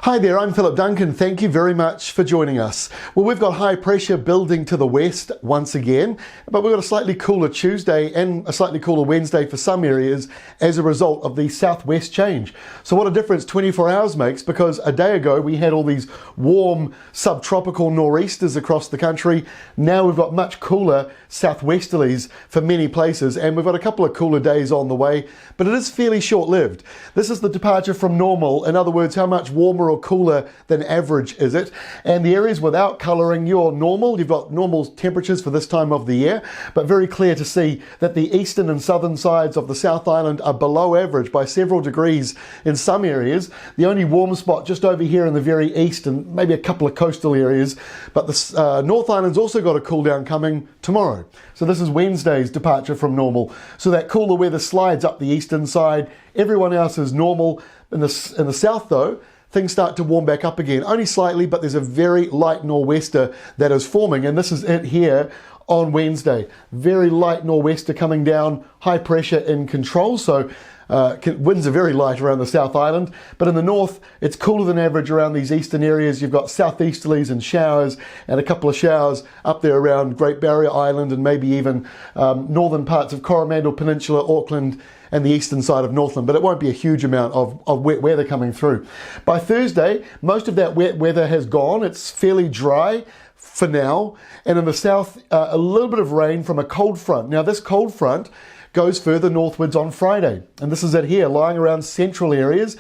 Hi there, I'm Philip Duncan. Thank you very much for joining us. Well, we've got high pressure building to the west once again, but we've got a slightly cooler Tuesday and a slightly cooler Wednesday for some areas as a result of the southwest change. So what a difference 24 hours makes, because a day ago we had all these warm subtropical nor'easters across the country. Now we've got much cooler southwesterlies for many places, and we've got a couple of cooler days on the way, but it is fairly short-lived. This is the departure from normal. In other words, how much warmer or cooler than average is it? And the areas without colouring, you're normal. You've got normal temperatures for this time of the year, but very clear to see that the eastern and southern sides of the South Island are below average by several degrees in some areas. The only warm spot just over here in the very east and maybe a couple of coastal areas, but the North Island's also got a cool down coming tomorrow. So this is Wednesday's departure from normal. So that cooler weather slides up the eastern side. Everyone else is normal. In the south though, things start to warm back up again, only slightly, but there's a very light nor'wester that is forming, and this is it here on Wednesday. Very light nor'wester coming down, high pressure in control, so winds are very light around the South Island, but in the north it's cooler than average around these eastern areas. You've got southeasterlies and showers, and a couple of showers up there around Great Barrier Island and maybe even northern parts of Coromandel Peninsula, Auckland, and the eastern side of Northland, but it won't be a huge amount of wet weather coming through. By Thursday, most of that wet weather has gone. It's fairly dry for now, and in the south, a little bit of rain from a cold front. Now this cold front goes further northwards on Friday, and this is it here, lying around central areas.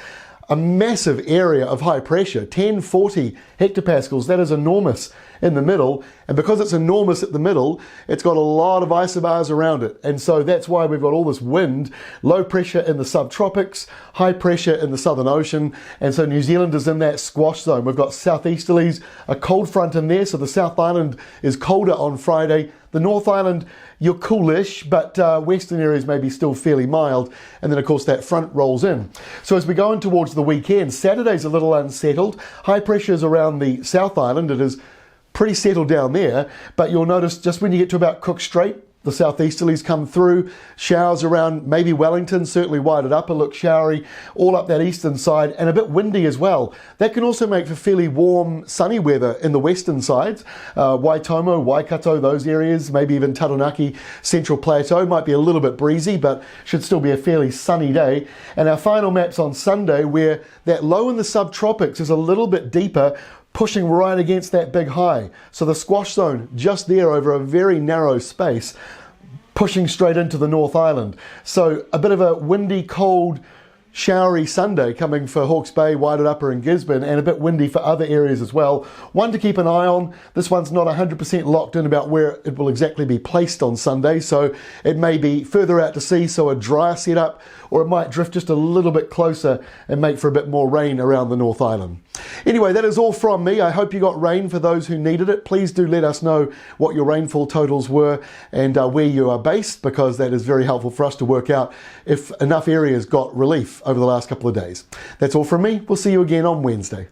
A massive area of high pressure, 1040 hectopascals. That is enormous in the middle, and because it's enormous at the middle, it's got a lot of isobars around it, and so that's why we've got all this wind, low pressure in the subtropics, high pressure in the Southern Ocean, and so New Zealand is in that squash zone. We've got southeasterlies, a cold front in there, so the South Island is colder on Friday. The North Island, you're coolish, but western areas may be still fairly mild, and then of course that front rolls in. So as we go in towards the weekend, Saturday's a little unsettled. High pressures around the South Island. It is pretty settled down there, but you'll notice just when you get to about Cook Strait, the southeasterlies come through, showers around maybe Wellington, certainly Waited Upper look showery, all up that eastern side, and a bit windy as well. That can also make for fairly warm, sunny weather in the western sides. Waitomo, Waikato, those areas, maybe even Taranaki, Central Plateau, might be a little bit breezy, but should still be a fairly sunny day. And our final map's on Sunday, where that low in the subtropics is a little bit deeper, pushing right against that big high. So the squash zone just there over a very narrow space, pushing straight into the North Island. So a bit of a windy, cold, showery Sunday coming for Hawke's Bay, Waited Upper and Gisborne, and a bit windy for other areas as well. One to keep an eye on. This one's not 100% locked in about where it will exactly be placed on Sunday, so it may be further out to sea, so a drier setup, or it might drift just a little bit closer and make for a bit more rain around the North Island. Anyway, that is all from me. I hope you got rain for those who needed it. Please do let us know what your rainfall totals were and where you are based, because that is very helpful for us to work out if enough areas got relief over the last couple of days. That's all from me. We'll see you again on Wednesday.